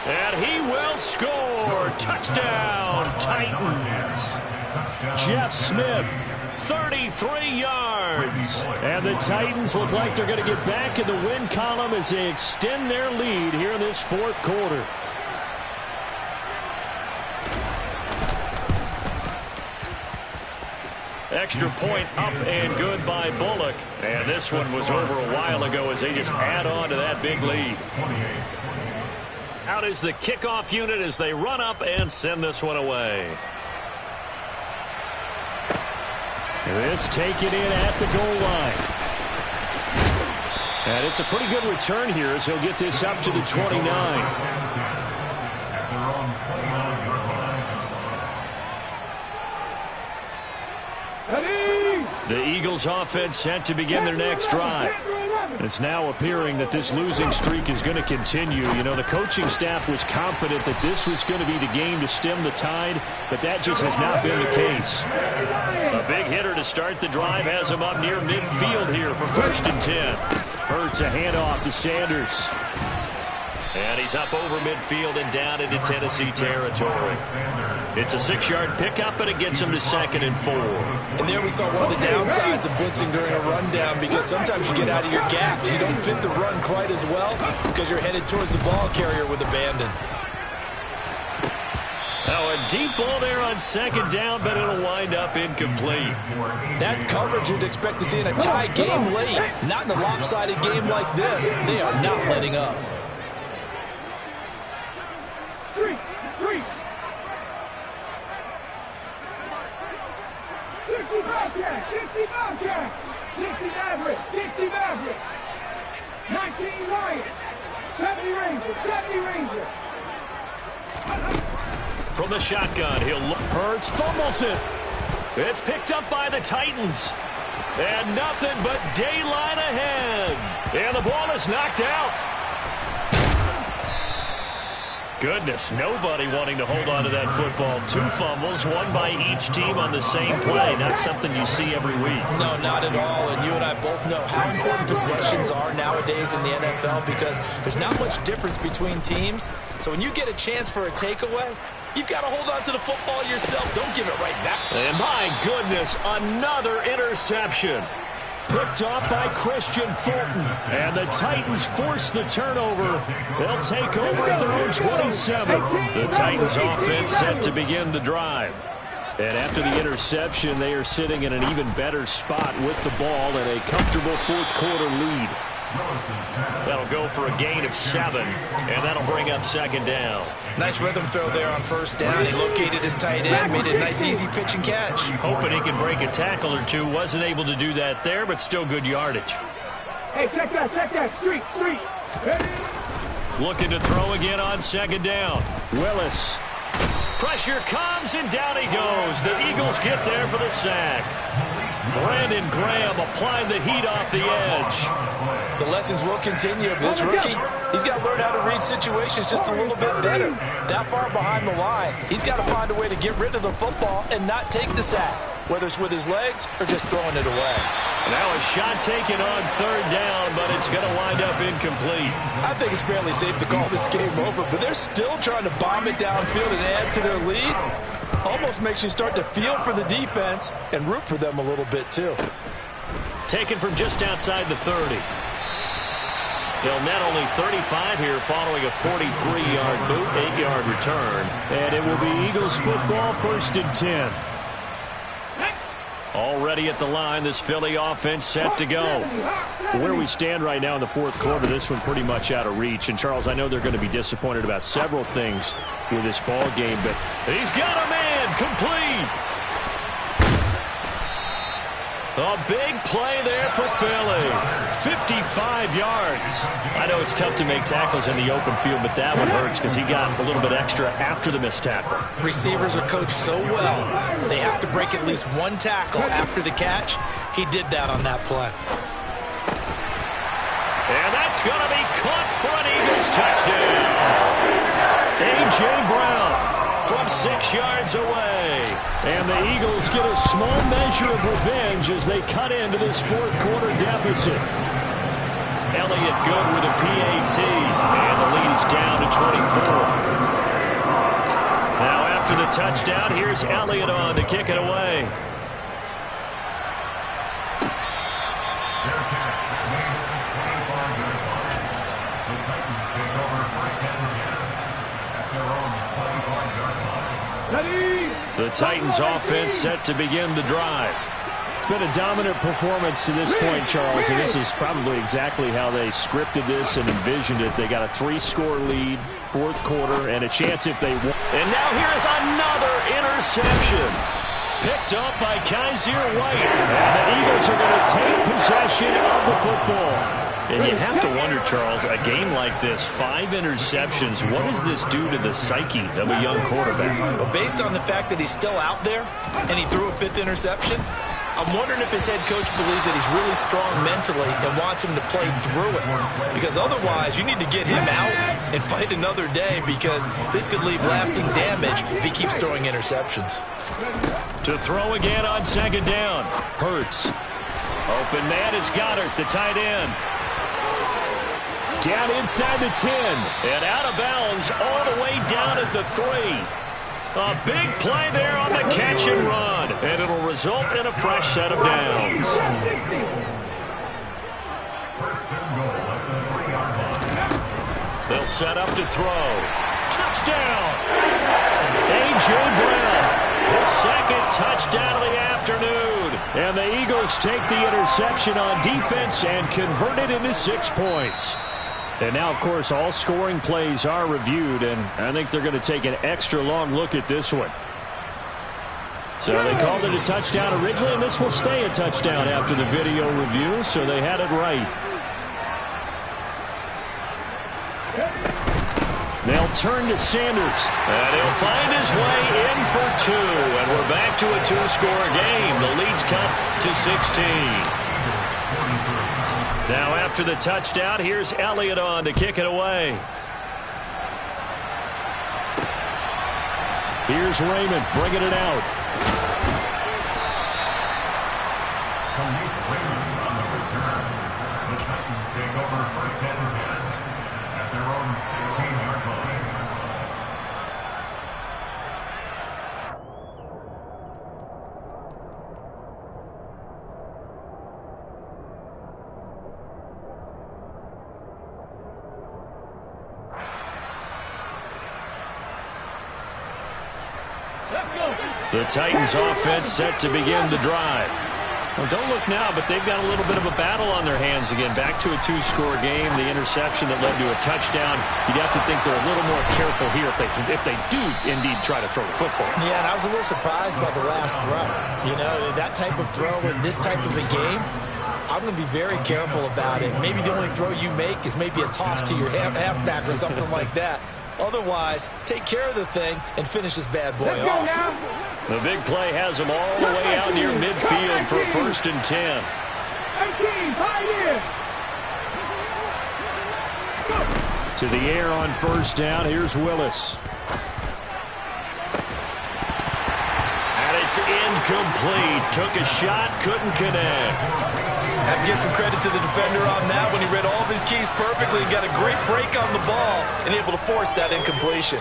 And he will score. Touchdown, Titans. Jeff Smith, 33 yards. And the Titans look like they're going to get back in the win column as they extend their lead here in this 4th quarter. Extra point up and good by Bullock. And this one was over a while ago as they just add on to that big lead. Out is the kickoff unit as they run up and send this one away. This taken in at the goal line. And it's a pretty good return here as he'll get this up to the 29. The Eagles offense set to begin their next drive. It's now appearing that this losing streak is going to continue. You know, the coaching staff was confident that this was going to be the game to stem the tide, but that just has not been the case. A big hitter to start the drive has him up near midfield here for 1st and 10. Hurts a handoff to Sanders. And he's up over midfield and down into Tennessee territory. It's a 6-yard pickup, and it gets him to 2nd and 4. And there we saw one of the downsides of blitzing during a rundown, because sometimes you get out of your gaps. You don't fit the run quite as well because you're headed towards the ball carrier with abandon. Oh, a deep ball there on 2nd down, but it'll wind up incomplete. That's coverage you'd expect to see in a tie game late. Not in a lopsided game like this. They are not letting up. 3. 60 Bobcat, 60 Bobcat, 60 Maverick, 60 Maverick, 19 Lions, 70 Rangers, 70 Rangers. From the shotgun, he'll look. Hurts fumbles it. It's picked up by the Titans. And nothing but daylight ahead. And the ball is knocked out. Goodness, nobody wanting to hold on to that football. 2 fumbles, one by each team on the same play. Not something you see every week. No, not at all. And you and I both know how important possessions are nowadays in the NFL because there's not much difference between teams. So when you get a chance for a takeaway, you've got to hold on to the football yourself. Don't give it right back. And my goodness, another interception. Picked off by Christian Fulton. And the Titans force the turnover. They'll take over at their own 27. The Titans offense set to begin the drive. And after the interception, they are sitting in an even better spot with the ball and a comfortable fourth-quarter lead. That'll go for a gain of 7, and that'll bring up second down. Nice rhythm throw there on first down. He located his tight end, made it a nice, easy pitch and catch. Hoping he could break a tackle or two. Wasn't able to do that there, but still good yardage. Hey, check that. Street. Looking to throw again on second down. Willis. Pressure comes, and down he goes. The Eagles get there for the sack. Brandon Graham applied the heat off the edge. The lessons will continue. This rookie, he's got to learn how to read situations just a little bit better. That far behind the line, he's got to find a way to get rid of the football and not take the sack, whether it's with his legs or just throwing it away. Now a shot taken on third down, but it's going to wind up incomplete. I think it's fairly safe to call this game over, but they're still trying to bomb it downfield and add to their lead. Almost makes you start to feel for the defense and root for them a little bit, too. Taken from just outside the 30. They'll net only 35 here following a 43-yard boot, 8-yard return. And it will be Eagles football, 1st and 10. Already at the line, this Philly offense set to go. Where we stand right now in the fourth quarter, this one pretty much out of reach. And, Charles, I know they're going to be disappointed about several things with this ball game, but he's got a man complete. A big play there for Philly. 55 yards. I know it's tough to make tackles in the open field, but that one hurts because he got a little bit extra after the missed tackle. Receivers are coached so well, they have to break at least one tackle after the catch. He did that on that play. And that's going to be caught for an Eagles touchdown. A.J. Brown from 6 yards away. And the Eagles get a small measure of revenge as they cut into this fourth quarter deficit. Elliott good with a PAT. And the lead is down to 24. Now after the touchdown, here's Elliott on to kick it away. The Titans offense set to begin the drive. It's been a dominant performance to this point, Charles, and this is probably exactly how they scripted this and envisioned it. They got a 3-score lead, fourth quarter, and a chance if they won. And now here's another interception. Picked up by Kaiser White. And the Eagles are going to take possession of the football. And you have to wonder, Charles, a game like this, 5 interceptions, what does this do to the psyche of a young quarterback? Well, based on the fact that he's still out there and he threw a 5th interception, I'm wondering if his head coach believes that he's really strong mentally and wants him to play through it. Because otherwise, you need to get him out and fight another day because this could leave lasting damage if he keeps throwing interceptions. To throw again on second down. Hurts. Open man is Goddard, the tight end. Down inside the 10. And out of bounds all the way down at the 3. A big play there on the catch and run. And it'll result in a fresh set of downs. They'll set up to throw. Touchdown! A.J. Brown, his second touchdown of the afternoon. And the Eagles take the interception on defense and convert it into 6 points. And now, of course, all scoring plays are reviewed, and I think they're going to take an extra long look at this one. So they called it a touchdown originally, and this will stay a touchdown after the video review, so they had it right. They'll turn to Sanders, and he'll find his way in for 2, and we're back to a 2-score game. The lead's cut to 16. Now after the touchdown, here's Elliott on to kick it away. Here's Raymond bringing it out. The Titans take over first and 10 at their own 16-yard line. The Titans offense set to begin the drive. Well, don't look now, but they've got a little bit of a battle on their hands again. Back to a two-score game, the interception that led to a touchdown. You'd have to think they're a little more careful here if they do indeed try to throw the football. Yeah, and I was a little surprised by the last throw. You know, that type of throw in this type of a game, I'm going to be very careful about it. Maybe the only throw you make is maybe a toss to your halfback or something like that. Otherwise, take care of the thing and finish this bad boy off. The big play has them all the way out near midfield for a 1st and 10. 18, To the air on 1st down. Here's Willis. And it's incomplete. Took a shot, couldn't connect. I have to give some credit to the defender on that when he read all of his keys perfectly and got a great break on the ball and able to force that incompletion.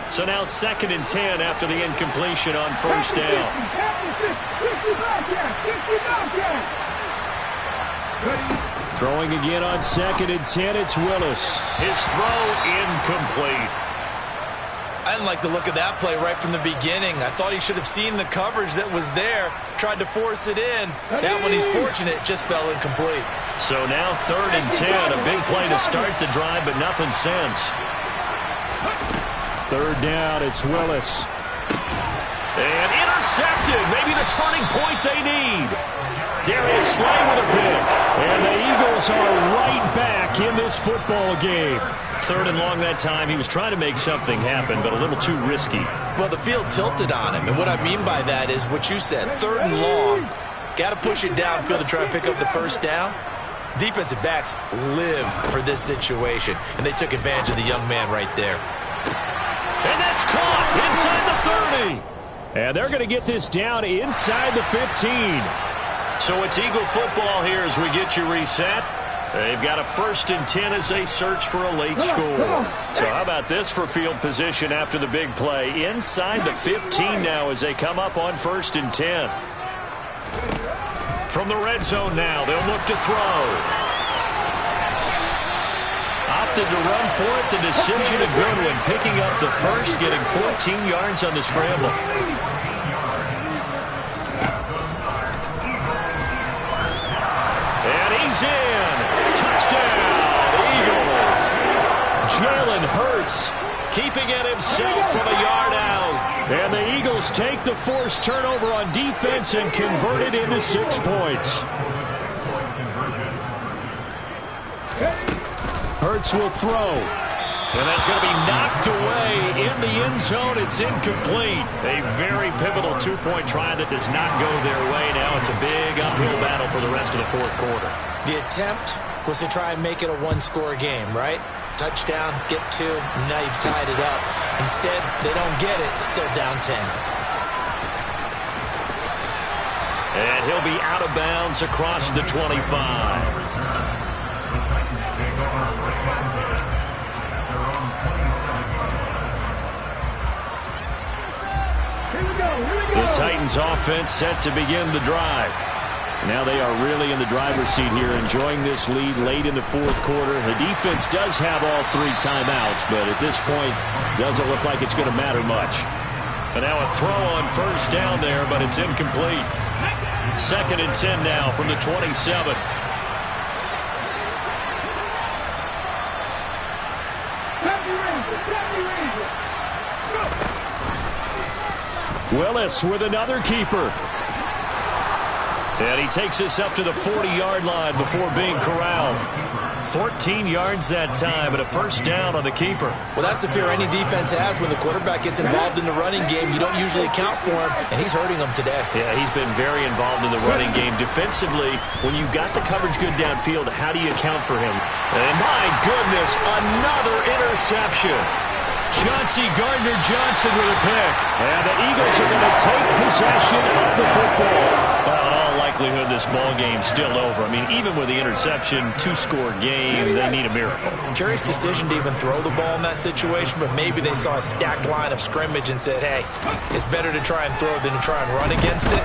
So now 2nd and 10 after the incompletion on 1st down. Throwing again on 2nd and 10, it's Willis. His throw incomplete. I didn't like the look of that play right from the beginning. I thought he should have seen the coverage that was there, tried to force it in. That one, he's fortunate, just fell incomplete. So now 3rd and 10, a big play to start the drive, but nothing since. 3rd down, it's Willis. And intercepted, maybe the turning point they need. Darius Slay with a pick. And the Eagles are right back in this football game. 3rd and long that time. He was trying to make something happen, but a little too risky. Well, the field tilted on him, and what I mean by that is what you said. 3rd and long, got to push it downfield to try and pick up the 1st down. Defensive backs live for this situation, and they took advantage of the young man right there. And that's caught inside the 30. And they're going to get this down inside the 15. So it's Eagle football here as we get you reset. They've got a 1st and 10 as they search for a late score. So how about this for field position after the big play? Inside the 15 now as they come up on 1st and 10. From the red zone now, they'll look to throw. Opted to run for it. The decision a good one. Picking up the first, getting 14 yards on the scramble. And he's in. Touchdown, Eagles. Jalen Hurts keeping it himself from a yard out. And the Eagles take the forced turnover on defense and convert it into 6 points. Hurts will throw. And that's going to be knocked away in the end zone. It's incomplete. A very pivotal 2-point try that does not go their way. Now it's a big uphill battle for the rest of the 4th quarter. The attempt was to try and make it a 1-score game, right? Touchdown, get 2, now you've tied it up. Instead, they don't get it, still down 10. And he'll be out of bounds across the 25. The Titans offense set to begin the drive. Now they are really in the driver's seat here, enjoying this lead late in the 4th quarter. The defense does have all 3 timeouts, but at this point, doesn't look like it's going to matter much. And now a throw on 1st down there, but it's incomplete. 2nd and 10 now from the 27. Willis with another keeper. And he takes us up to the 40-yard line before being corralled. 14 yards that time and a first down on the keeper. Well, that's the fear any defense has when the quarterback gets involved in the running game. You don't usually account for him, and he's hurting them today. Yeah, he's been very involved in the running game. Defensively, when you've got the coverage good downfield, how do you account for him? And my goodness, another interception. Chauncey Gardner-Johnson with a pick. And the Eagles are going to take possession of the football. Well, in all likelihood, this ball game's still over. I mean, even with the interception, two-score game, they need a miracle. Curious decision to even throw the ball in that situation, but maybe they saw a stacked line of scrimmage and said, hey, it's better to try and throw than to try and run against it.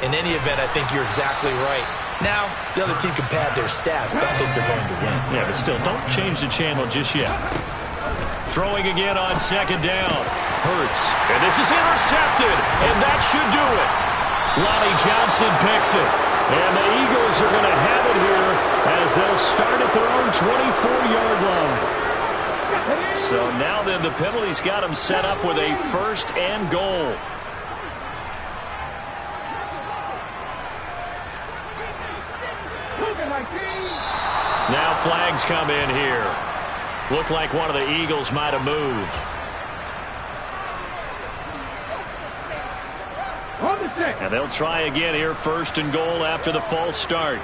In any event, I think you're exactly right. Now, the other team can pad their stats, but I don't think they're going to win. Yeah, but still, don't change the channel just yet. Throwing again on second down. Hurts. And this is intercepted. And that should do it. Lonnie Johnson picks it. And the Eagles are going to have it here as they'll start at their own 24-yard line. So now then the penalty's got them set up with a first and goal. Now flags come in here. Looked like one of the Eagles might have moved. And they'll try again here, first and goal after the false start.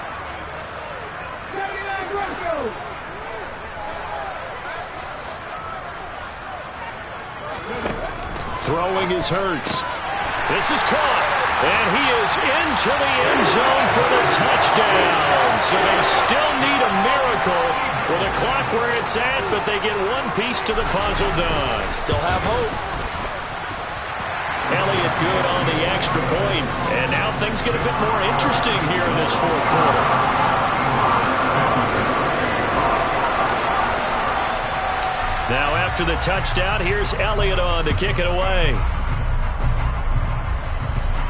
Throwing is Hurts. This is caught. And he is into the end zone for the touchdown. So they still need a miracle with the clock where it's at, but they get one piece to the puzzle done. Still have hope. Elliott good on the extra point. And now things get a bit more interesting here in this fourth quarter. Now after the touchdown, here's Elliott on to kick it away.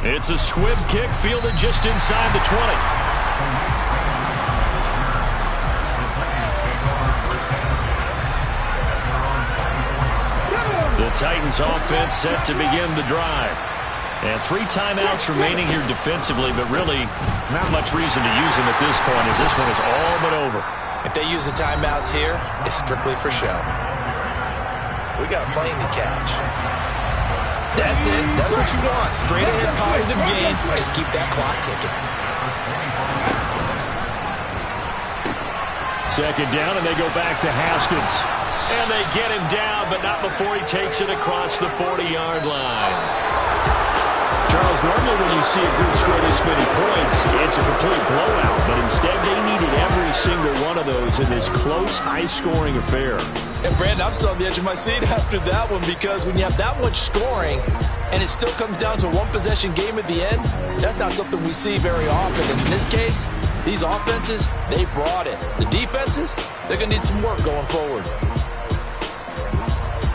It's a squib kick fielded just inside the 20. The Titans offense set to begin the drive. And 3 timeouts remaining here defensively, but really not much reason to use them at this point as this one is all but over. If they use the timeouts here, it's strictly for show. We got a plane to catch. That's it. That's what you want. Straight ahead positive gain. Just keep that clock ticking. Second down, and they go back to Haskins. And they get him down, but not before he takes it across the 40-yard line. Charles, normally when you see a group score this many points, it's a complete blowout. But instead, they needed every single one of those in this close, high-scoring affair. And, Brandon, I'm still on the edge of my seat after that one because when you have that much scoring and it still comes down to one-possession game at the end, that's not something we see very often. And in this case, these offenses, they brought it. The defenses, they're going to need some work going forward.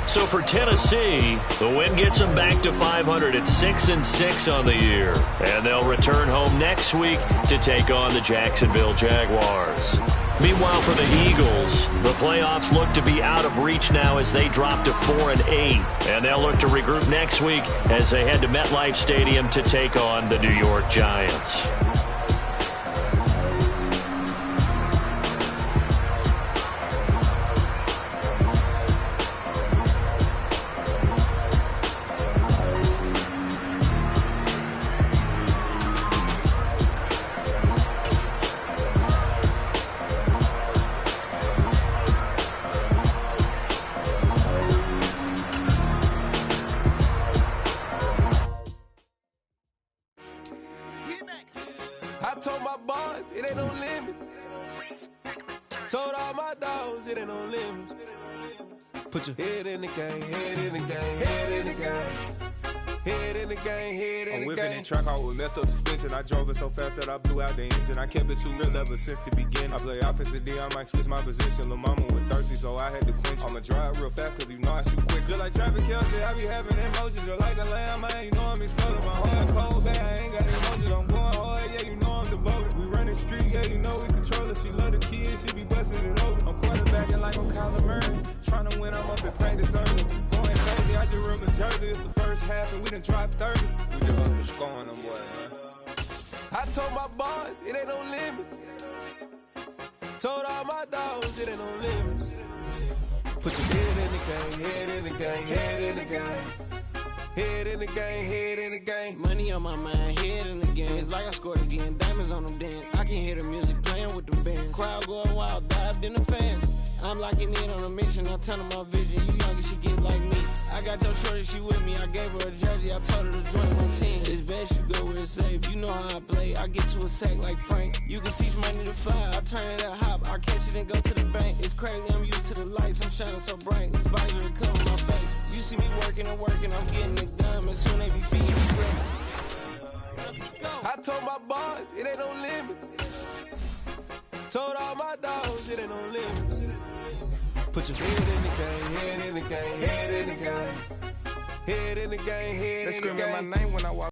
So for Tennessee, the win gets them back to 500 at 6-6 on the year. And they'll return home next week to take on the Jacksonville Jaguars. Meanwhile, for the Eagles, the playoffs look to be out of reach now as they drop to 4-8. And they'll look to regroup next week as they head to MetLife Stadium to take on the New York Giants. Put your head in the game, head in the game, head in the game. Head in the game, head in the game. I'm whipping in track out with messed up suspension. I drove it so fast that I blew out the engine. I kept it too real ever since the beginning. I play offensive D, I might switch my position. Lil' mama was thirsty, so I had to quench. I'ma drive real fast, cause you know I shoot quick. Just like traffic Kelsey, I be having emotions. Just like the lamb, man, you know I'm exploding. My heart cold, bad, I ain't got emotions. I'm going hard, yeah, you know I'm devoted. We running streets, yeah, you know we control it. She love the kids, she be busting it over. I'm quarterbacking like I'm Kyler Murray. Trying to win, I'm up at practice early. Going crazy, I just run the jersey. It's the first half, and we done dropped 30. We just up to scoring them, boy, man. I told my boys, it ain't no limits. Told all my dogs it ain't no limit. Put your head in the game, head in the game, head in the game. Head in the game, head in the game. Money on my mind, head in the game. It's like I scored again, diamonds on them dance. I can hear the music playing with them bands. Crowd going wild, dived in the fans. I'm locking in on a mission, I tell her my vision. You younger, she get like me. I got your shorty, she with me. I gave her a jersey, I told her to join my team. It's best you go where it's safe. You know how I play. I get to a sack like Frank. You can teach money to fly. I turn it a hop. I catch it and go to the bank. It's crazy, I'm used to the lights. I'm shining so bright. This visor will cover my face. You see me working and working. I'm getting it done. And soon they be feeding me bread. Let's go. I told my boys it ain't no limit. Told all my dogs it ain't no limit. Put your head in the game, head in the game, head in the game. Head in the game, head in the game. They screaming my name when I walk.